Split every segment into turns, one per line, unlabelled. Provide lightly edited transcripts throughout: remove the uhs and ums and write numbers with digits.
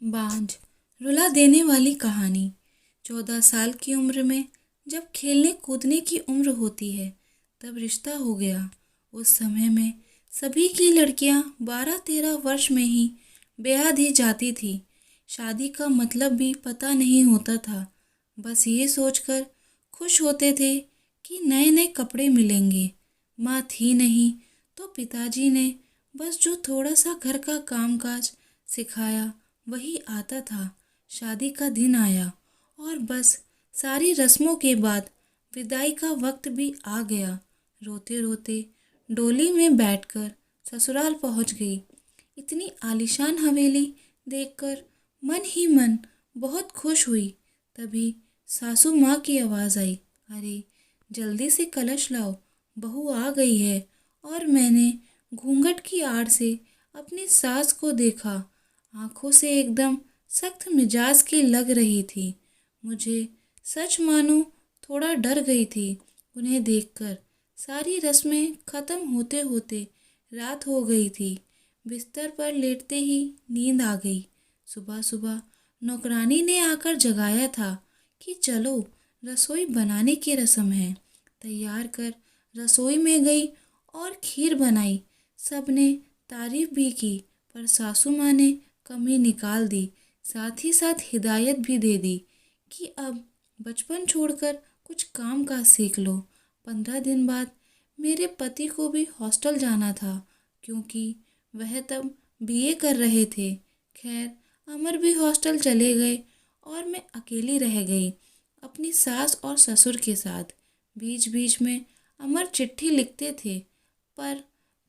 बांझ रुला देने वाली कहानी। 14 साल की उम्र में जब खेलने कूदने की उम्र होती है तब रिश्ता हो गया। उस समय में सभी की लड़कियां 12-13 वर्ष में ही ब्याह दी जाती थी। शादी का मतलब भी पता नहीं होता था। बस ये सोचकर खुश होते थे कि नए नए कपड़े मिलेंगे। माँ थी नहीं तो पिताजी ने बस जो थोड़ा सा घर का कामकाज सिखाया वही आता था। शादी का दिन आया और बस सारी रस्मों के बाद विदाई का वक्त भी आ गया। रोते रोते डोली में बैठकर ससुराल पहुंच गई। इतनी आलीशान हवेली देखकर मन ही मन बहुत खुश हुई। तभी सासू माँ की आवाज़ आई, अरे जल्दी से कलश लाओ, बहू आ गई है। और मैंने घूंघट की आड़ से अपनी सास को देखा। आंखों से एकदम सख्त मिजाज की लग रही थी। मुझे सच मानो थोड़ा डर गई थी उन्हें देखकर। सारी रस्में खत्म होते होते रात हो गई थी। बिस्तर पर लेटते ही नींद आ गई। सुबह सुबह नौकरानी ने आकर जगाया था कि चलो रसोई बनाने की रस्म है। तैयार कर रसोई में गई और खीर बनाई। सबने तारीफ भी की पर सासू माँ ने कमी निकाल दी। साथ ही साथ हिदायत भी दे दी कि अब बचपन छोड़कर कुछ काम काज सीख लो। 15 दिन बाद मेरे पति को भी हॉस्टल जाना था क्योंकि वह तब बीए कर रहे थे। खैर अमर भी हॉस्टल चले गए और मैं अकेली रह गई अपनी सास और ससुर के साथ। बीच बीच में अमर चिट्ठी लिखते थे पर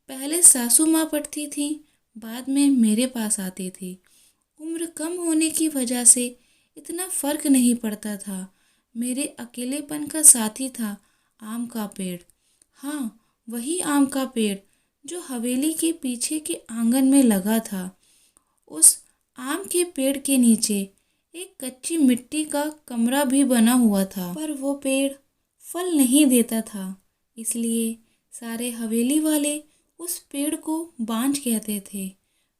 पहले सासू माँ पढ़ती थी, बाद में मेरे पास आती थी। उम्र कम होने की वजह से इतना फर्क नहीं पड़ता था। मेरे अकेलेपन का साथी था आम का पेड़। हाँ, वही आम का पेड़ जो हवेली के पीछे के आंगन में लगा था। उस आम के पेड़ के नीचे एक कच्ची मिट्टी का कमरा भी बना हुआ था, पर वो पेड़ फल नहीं देता था। इसलिए सारे हवेली वाले उस पेड़ को बांझ कहते थे।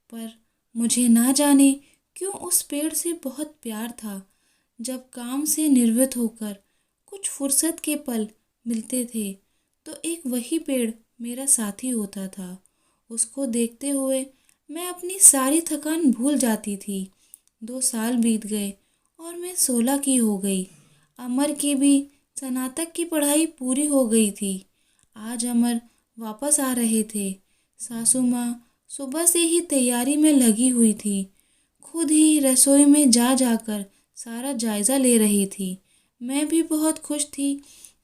पर मुझे ना जाने क्यों उस पेड़ से बहुत प्यार था। जब काम से निवृत्त होकर कुछ फुर्सत के पल मिलते थे तो एक वही पेड़ मेरा साथी होता था। उसको देखते हुए मैं अपनी सारी थकान भूल जाती थी। 2 साल बीत गए और मैं 16 की हो गई। अमर की भी स्नातक की पढ़ाई पूरी हो गई थी। आज अमर वापस आ रहे थे। सासू माँ सुबह से ही तैयारी में लगी हुई थी। खुद ही रसोई में जा जाकर सारा जायज़ा ले रही थी। मैं भी बहुत खुश थी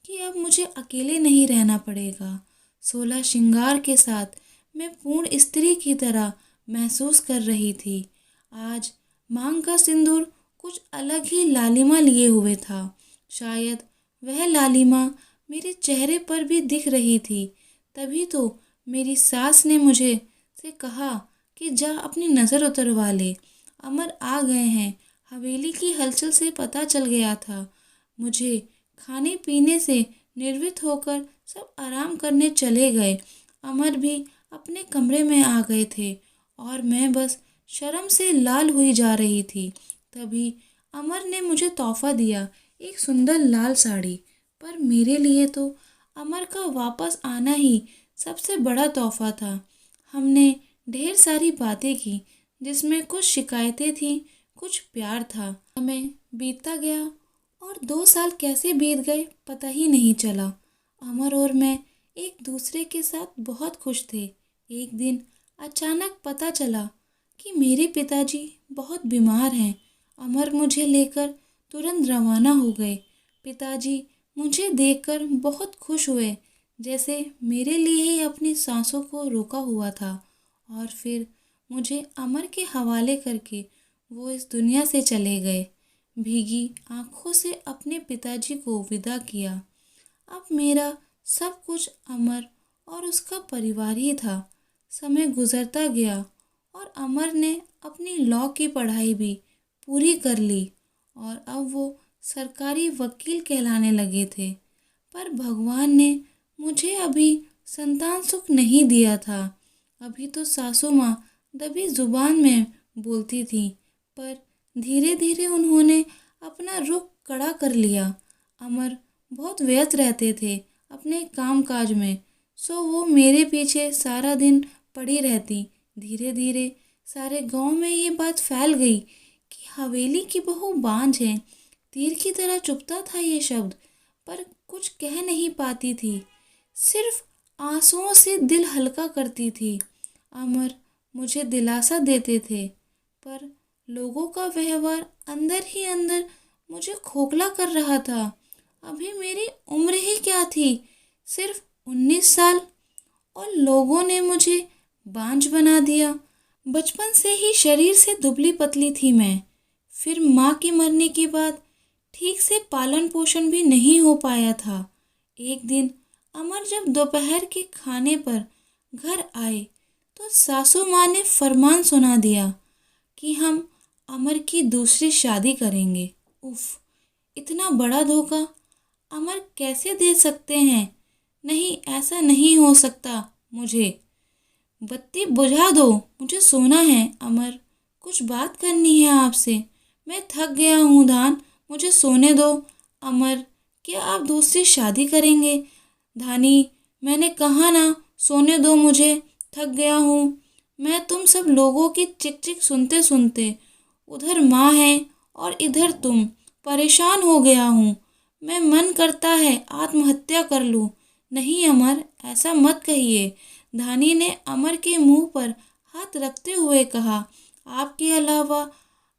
कि अब मुझे अकेले नहीं रहना पड़ेगा। 16 श्रृंगार के साथ मैं पूर्ण स्त्री की तरह महसूस कर रही थी। आज मांग का सिंदूर कुछ अलग ही लालिमा लिए हुए था। शायद वह लालिमा मेरे चेहरे पर भी दिख रही थी। तभी तो मेरी सास ने मुझे से कहा कि जा अपनी नज़र उतरवा ले, अमर आ गए हैं। हवेली की हलचल से पता चल गया था। मुझे खाने पीने से निवृत्त होकर सब आराम करने चले गए। अमर भी अपने कमरे में आ गए थे और मैं बस शर्म से लाल हुई जा रही थी। तभी अमर ने मुझे तोहफा दिया, एक सुंदर लाल साड़ी। पर मेरे लिए तो अमर का वापस आना ही सबसे बड़ा तोहफा था। हमने ढेर सारी बातें की जिसमें कुछ शिकायतें थीं, कुछ प्यार था। समय बीतता गया और 2 साल कैसे बीत गए पता ही नहीं चला। अमर और मैं एक दूसरे के साथ बहुत खुश थे। एक दिन अचानक पता चला कि मेरे पिताजी बहुत बीमार हैं। अमर मुझे लेकर तुरंत रवाना हो गए। पिताजी मुझे देखकर बहुत खुश हुए, जैसे मेरे लिए ही अपनी सांसों को रोका हुआ था। और फिर मुझे अमर के हवाले करके वो इस दुनिया से चले गए। भीगी आंखों से अपने पिताजी को विदा किया। अब मेरा सब कुछ अमर और उसका परिवार ही था। समय गुजरता गया और अमर ने अपनी लॉ की पढ़ाई भी पूरी कर ली और अब वो सरकारी वकील कहलाने लगे थे। पर भगवान ने मुझे अभी संतान सुख नहीं दिया था। अभी तो सासू माँ दबी जुबान में बोलती थी, पर धीरे धीरे उन्होंने अपना रुख कड़ा कर लिया। अमर बहुत व्यस्त रहते थे अपने काम काज में, सो वो मेरे पीछे सारा दिन पड़ी रहती। धीरे धीरे सारे गांव में ये बात फैल गई कि हवेली की बहू बांझ है। तीर की तरह चुभता था ये शब्द, पर कुछ कह नहीं पाती थी, सिर्फ आंसुओं से दिल हल्का करती थी। अमर मुझे दिलासा देते थे, पर लोगों का व्यवहार अंदर ही अंदर मुझे खोखला कर रहा था। अभी मेरी उम्र ही क्या थी, सिर्फ 19 साल, और लोगों ने मुझे बांझ बना दिया। बचपन से ही शरीर से दुबली पतली थी मैं। फिर माँ के मरने के बाद ठीक से पालन पोषण भी नहीं हो पाया था। एक दिन अमर जब दोपहर के खाने पर घर आए तो सासू माँ ने फरमान सुना दिया कि हम अमर की दूसरी शादी करेंगे। उफ, इतना बड़ा धोखा अमर कैसे दे सकते हैं? नहीं, ऐसा नहीं हो सकता। मुझे बत्ती बुझा दो, मुझे सोना है। अमर, कुछ बात करनी है आपसे। मैं थक गया हूँ धान, मुझे सोने दो। अमर, क्या आप दूसरी शादी करेंगे? धानी, मैंने कहा ना, सोने दो मुझे, थक गया हूँ। मैं तुम सब लोगों की चिक चिक सुनते सुनते, उधर माँ है और इधर तुम, परेशान हो गया हूँ। मैं मन करता है आत्महत्या कर लूँ। नहीं अमर, ऐसा मत कहिए। धानी ने अमर के मुंह पर हाथ रखते हुए कहा, आपके अलावा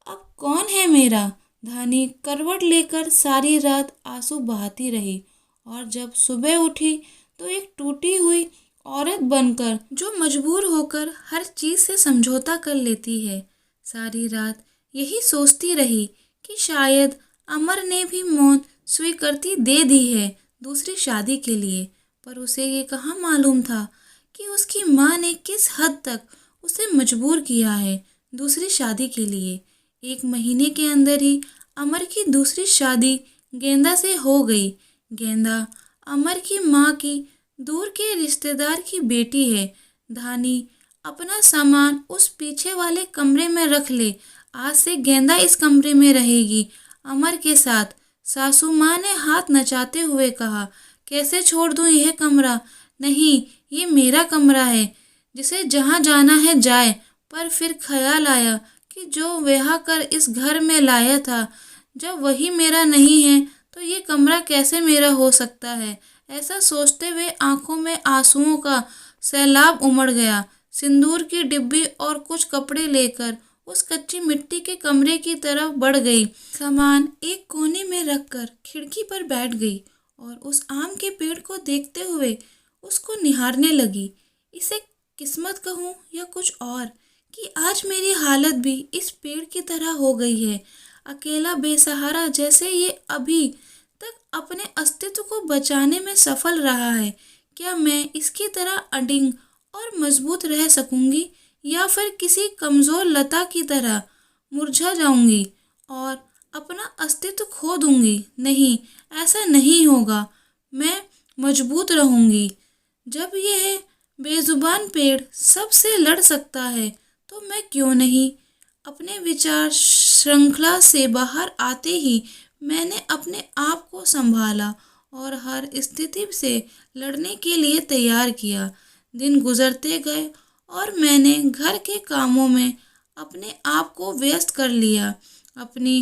अब कौन है मेरा? धानी करवट लेकर सारी रात आंसू बहाती रही, और जब सुबह उठी तो एक टूटी हुई औरत बनकर, जो मजबूर होकर हर चीज से समझौता कर लेती है। सारी रात यही सोचती रही कि शायद अमर ने भी मौत स्वीकृति दे दी है दूसरी शादी के लिए, पर उसे ये कहाँ मालूम था कि उसकी माँ ने किस हद तक उसे मजबूर किया है दूसरी शादी के लिए। 1 महीने के अंदर ही अमर की दूसरी शादी गेंदा से हो गई। गेंदा अमर की माँ की दूर के रिश्तेदार की बेटी है। धानी, अपना सामान उस पीछे वाले कमरे में रख ले। आज से गेंदा इस कमरे में रहेगी अमर के साथ। सासू माँ ने हाथ नचाते हुए कहा, कैसे छोड़ दूँ यह कमरा? नहीं, ये मेरा कमरा है, जिसे जहाँ जाना है जाए। पर फिर ख्याल आया कि जो ब्याह कर इस घर में लाया था, जब वही मेरा नहीं है तो ये कमरा कैसे मेरा हो सकता है? ऐसा सोचते हुए आंखों में आंसुओं का सैलाब उमड़ गया। सिंदूर की डिब्बी और कुछ कपड़े लेकर उस कच्ची मिट्टी के कमरे की तरफ बढ़ गई। सामान एक कोने में रखकर खिड़की पर बैठ गई और उस आम के पेड़ को देखते हुए उसको निहारने लगी। इसे किस्मत कहूँ या कुछ और, कि आज मेरी हालत भी इस पेड़ की तरह हो गई है। अकेला बेसहारा जैसे ये अभी तक अपने अस्तित्व को बचाने में सफल रहा है। क्या मैं इसकी तरह अडिग और मजबूत रह सकूंगी, या फिर किसी कमजोर लता की तरह मुरझा जाऊंगी और अपना अस्तित्व खो दूंगी? नहीं, ऐसा नहीं होगा। मैं मजबूत रहूंगी। जब यह बेजुबान पेड़ सबसे लड़ सकता है तो मैं क्यों नहीं? अपने विचार श्रृंखला से बाहर आते ही मैंने अपने आप को संभाला और हर स्थिति से लड़ने के लिए तैयार किया। दिन गुजरते गए और मैंने घर के कामों में अपने आप को व्यस्त कर लिया। अपनी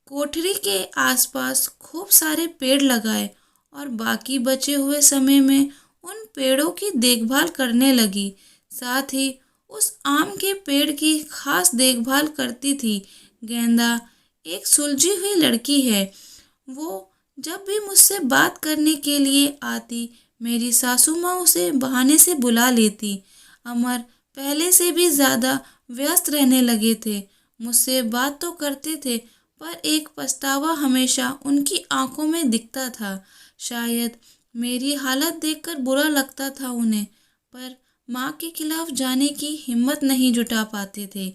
कोठरी के आसपास खूब सारे पेड़ लगाए और बाकी बचे हुए समय में उन पेड़ों की देखभाल करने लगी। साथ ही उस आम के पेड़ की खास देखभाल करती थी। गेंदा एक सुलझी हुई लड़की है। वो जब भी मुझसे बात करने के लिए आती, मेरी सासू माँ उसे बहाने से बुला लेती। अमर पहले से भी ज़्यादा व्यस्त रहने लगे थे। मुझसे बात तो करते थे, पर एक पछतावा हमेशा उनकी आंखों में दिखता था। शायद मेरी हालत देखकर बुरा लगता था उन्हें, पर माँ के खिलाफ जाने की हिम्मत नहीं जुटा पाते थे।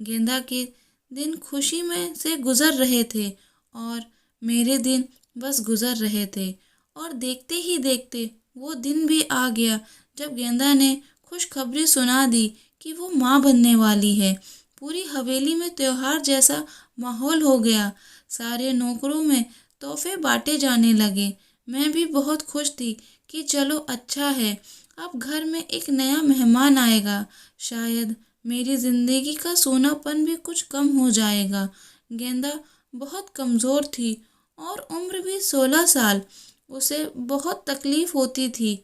गेंदा के दिन खुशी में से गुजर रहे थे और मेरे दिन बस गुजर रहे थे। और देखते ही देखते वो दिन भी आ गया जब गेंदा ने खुशखबरी सुना दी कि वो माँ बनने वाली है। पूरी हवेली में त्योहार जैसा माहौल हो गया। सारे नौकरों में तोहफे बांटे जाने लगे। मैं भी बहुत खुश थी कि चलो अच्छा है, अब घर में एक नया मेहमान आएगा। शायद मेरी जिंदगी का सोनापन भी कुछ कम हो जाएगा। गेंदा बहुत कमजोर थी और उम्र भी 16 साल। उसे बहुत तकलीफ होती थी।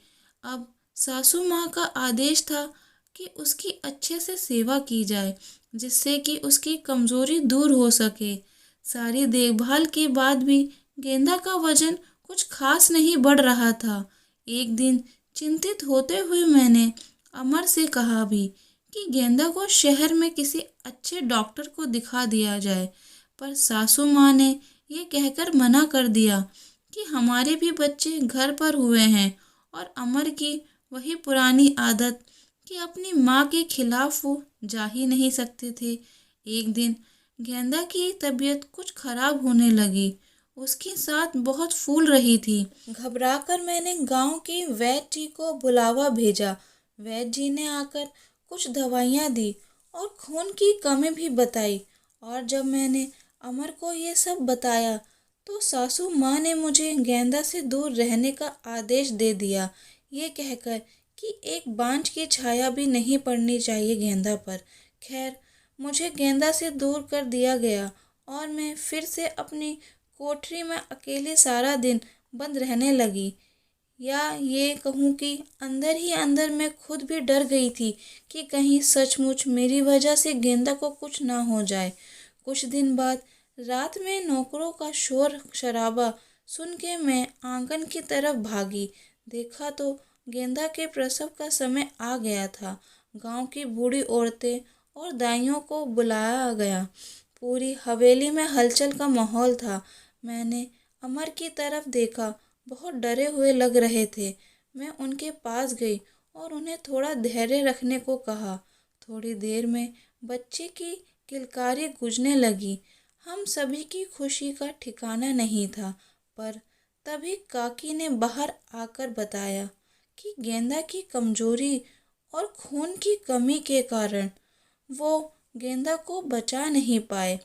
अब सासू माँ का आदेश था कि उसकी अच्छे से सेवा की जाए, जिससे कि उसकी कमजोरी दूर हो सके। सारी देखभाल के बाद भी गेंदा का वजन कुछ खास नहीं बढ़ रहा था। एक दिन चिंतित होते हुए मैंने अमर से कहा भी कि गेंदा को शहर में किसी अच्छे डॉक्टर को दिखा दिया जाए, पर सासू माँ ने ये कहकर मना कर दिया कि हमारे भी बच्चे घर पर हुए हैं। और अमर की वही पुरानी आदत कि अपनी माँ के खिलाफ वो जा ही नहीं सकते थे। एक दिन गेंदा की तबीयत कुछ खराब होने लगी। उसकी सांस बहुत फूल रही थी। घबराकर मैंने गांव के वैद्य जी को बुलावा भेजा। वैद्य जी ने आकर कुछ दवाइयाँ दी और खून की कमी भी बताई। और जब मैंने अमर को ये सब बताया तो सासू माँ ने मुझे गेंदा से दूर रहने का आदेश दे दिया, ये कहकर कि एक बांझ की छाया भी नहीं पड़नी चाहिए गेंदा पर। खैर, मुझे गेंदा से दूर कर दिया गया और मैं फिर से अपनी कोठरी में अकेले सारा दिन बंद रहने लगी। या ये कहूँ कि अंदर ही अंदर मैं खुद भी डर गई थी कि कहीं सचमुच मेरी वजह से गेंदा को कुछ ना हो जाए। कुछ दिन बाद रात में नौकरों का शोर शराबा सुन के मैं आंगन की तरफ भागी। देखा तो गेंदा के प्रसव का समय आ गया था। गांव की बूढ़ी औरतें और दाइयों को बुलाया गया। पूरी हवेली में हलचल का माहौल था। मैंने अमर की तरफ देखा, बहुत डरे हुए लग रहे थे। मैं उनके पास गई और उन्हें थोड़ा धैर्य रखने को कहा। थोड़ी देर में बच्चे की किलकारी गूंजने लगी। हम सभी की खुशी का ठिकाना नहीं था। पर तभी काकी ने बाहर आकर बताया कि गेंदा की कमजोरी और खून की कमी के कारण वो गेंदा को बचा नहीं पाए।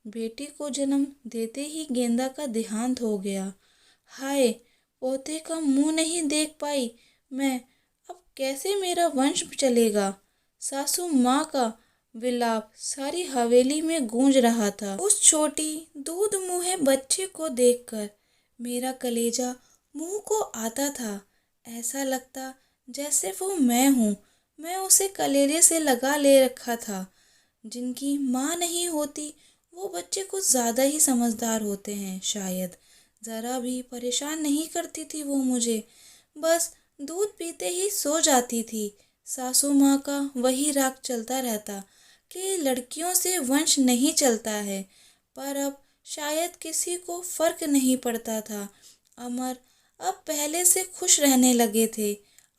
बेटी को जन्म देते ही गेंदा का देहांत हो गया। हाय, पोते का मुंह नहीं देख पाई मैं, अब कैसे मेरा वंश चलेगा। सासू माँ का विलाप सारी हवेली में गूंज रहा था। उस छोटी दूध मुँहे बच्चे को देखकर मेरा कलेजा मुंह को आता था। ऐसा लगता जैसे वो मैं हूँ। मैं उसे कलेजे से लगा ले रखा था। जिनकी माँ नहीं होती वो बच्चे कुछ ज़्यादा ही समझदार होते हैं शायद। ज़रा भी परेशान नहीं करती थी वो मुझे, बस दूध पीते ही सो जाती थी। सासू माँ का वही राग चलता रहता कि लड़कियों से वंश नहीं चलता है, पर अब शायद किसी को फर्क नहीं पड़ता था। अमर अब पहले से खुश रहने लगे थे।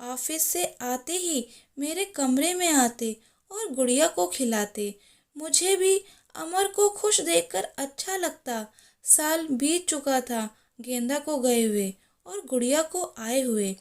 ऑफिस से आते ही मेरे कमरे में आते और गुड़िया को खिलाते। मुझे भी अमर को खुश देखकर अच्छा लगता। साल बीत चुका था गेंदा को गए हुए और गुड़िया को आए हुए।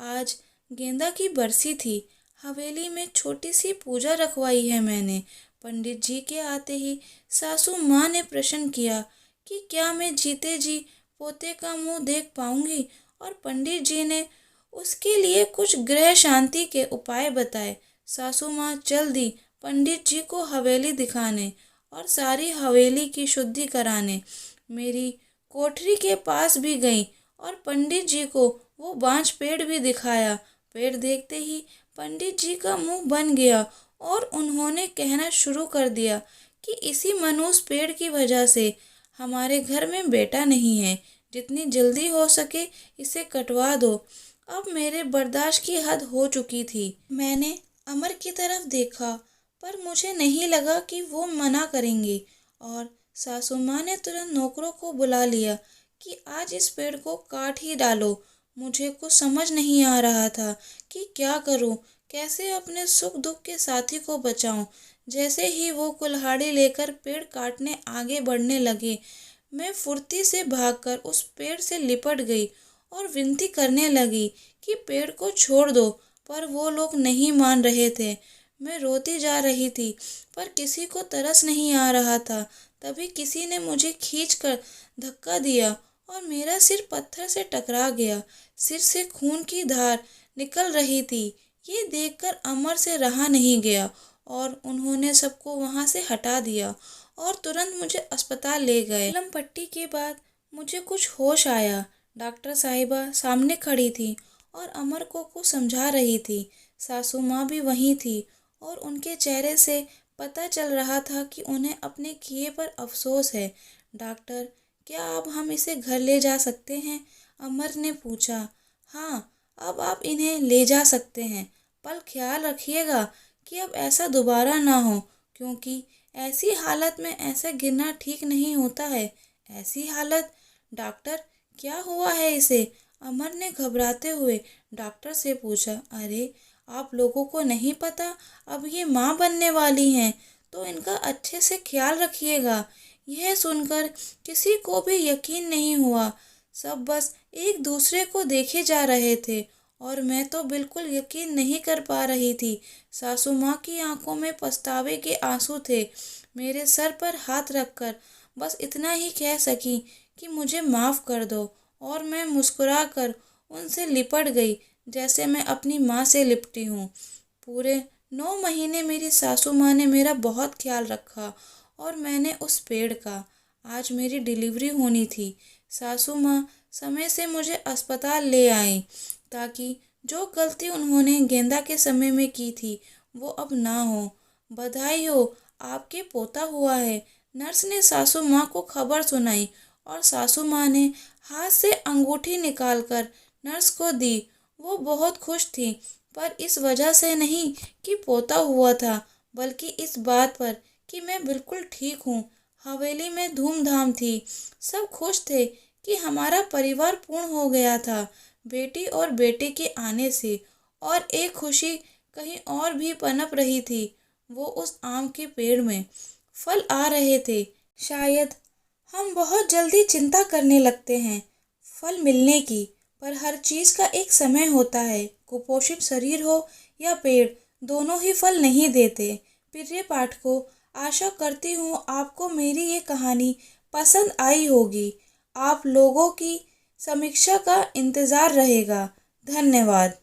आज गेंदा की बरसी थी। हवेली में छोटी सी पूजा रखवाई है मैंने। पंडित जी के आते ही सासू माँ ने प्रश्न किया कि क्या मैं जीते जी पोते का मुंह देख पाऊंगी, और पंडित जी ने उसके लिए कुछ ग्रह शांति के उपाय बताए। सासू माँ चल दी पंडित जी को हवेली दिखाने और सारी हवेली की शुद्धि कराने। मेरी कोठरी के पास भी गई और पंडित जी को वो बांझ पेड़ भी दिखाया। पेड़ देखते ही पंडित जी का मुंह बन गया और उन्होंने कहना शुरू कर दिया कि इसी मनूस पेड़ की वजह से हमारे घर में बेटा नहीं है। जितनी जल्दी हो सके इसे कटवा दो। अब मेरे बर्दाश्त की हद हो चुकी थी। मैंने अमर की तरफ देखा, पर मुझे नहीं लगा कि वो मना करेंगे, और सासू माँ ने तुरंत नौकरों को बुला लिया कि आज इस पेड़ को काट ही डालो। मुझे कुछ समझ नहीं आ रहा था कि क्या करूं, कैसे अपने सुख दुख के साथी को बचाऊं। जैसे ही वो कुल्हाड़ी लेकर पेड़ काटने आगे बढ़ने लगे, मैं फुर्ती से भागकर उस पेड़ से लिपट गई और विनती करने लगी कि पेड़ को छोड़ दो, पर वो लोग नहीं मान रहे थे। मैं रोती जा रही थी, पर किसी को तरस नहीं आ रहा था। तभी किसी ने मुझे खींचकर धक्का दिया और मेरा सिर पत्थर से टकरा गया। सिर से खून की धार निकल रही थी। ये देखकर अमर से रहा नहीं गया और उन्होंने सबको वहां से हटा दिया और तुरंत मुझे अस्पताल ले गए। मलहम पट्टी के बाद मुझे कुछ होश आया। डॉक्टर साहिबा सामने खड़ी थी और अमर को कुछ समझा रही थी। सासू माँ भी वहीं थी और उनके चेहरे से पता चल रहा था कि उन्हें अपने किए पर अफसोस है। डॉक्टर, क्या अब हम इसे घर ले जा सकते हैं? अमर ने पूछा। हाँ, अब आप इन्हें ले जा सकते हैं, पर ख्याल रखिएगा कि अब ऐसा दोबारा ना हो, क्योंकि ऐसी हालत में ऐसा गिरना ठीक नहीं होता है। ऐसी हालत? डॉक्टर, क्या हुआ है इसे? अमर ने घबराते हुए डॉक्टर से पूछा। अरे, आप लोगों को नहीं पता, अब ये माँ बनने वाली हैं, तो इनका अच्छे से ख्याल रखिएगा। यह सुनकर किसी को भी यकीन नहीं हुआ। सब बस एक दूसरे को देखे जा रहे थे और मैं तो बिल्कुल यकीन नहीं कर पा रही थी। सासू माँ की आंखों में पछतावे के आंसू थे। मेरे सर पर हाथ रखकर बस इतना ही कह सकी कि मुझे माफ़ कर दो, और मैं मुस्कुराकर उनसे लिपट गई जैसे मैं अपनी माँ से लिपटी हूँ। पूरे 9 महीने मेरी सासू माँ ने मेरा बहुत ख्याल रखा और मैंने उस पेड़ का। आज मेरी डिलीवरी होनी थी। सासू माँ समय से मुझे अस्पताल ले आई ताकि जो गलती उन्होंने गेंदा के समय में की थी वो अब ना हो। बधाई हो, आपके पोता हुआ है। नर्स ने सासू माँ को खबर सुनाई और सासू माँ ने हाथ से अंगूठी निकालकर नर्स को दी। वो बहुत खुश थी, पर इस वजह से नहीं कि पोता हुआ था, बल्कि इस बात पर कि मैं बिल्कुल ठीक हूँ। हवेली में धूमधाम थी। सब खुश थे कि हमारा परिवार पूर्ण हो गया था बेटी और बेटे के आने से। और एक खुशी कहीं और भी पनप रही थी। वो उस आम के पेड़ में फल आ रहे थे। शायद हम बहुत जल्दी चिंता करने लगते हैं फल मिलने की, पर हर चीज़ का एक समय होता है। कुपोषित शरीर हो या पेड़, दोनों ही फल नहीं देते। प्रिय पाठकों, आशा करती हूँ आपको मेरी ये कहानी पसंद आई होगी। आप लोगों की समीक्षा का इंतज़ार रहेगा। धन्यवाद।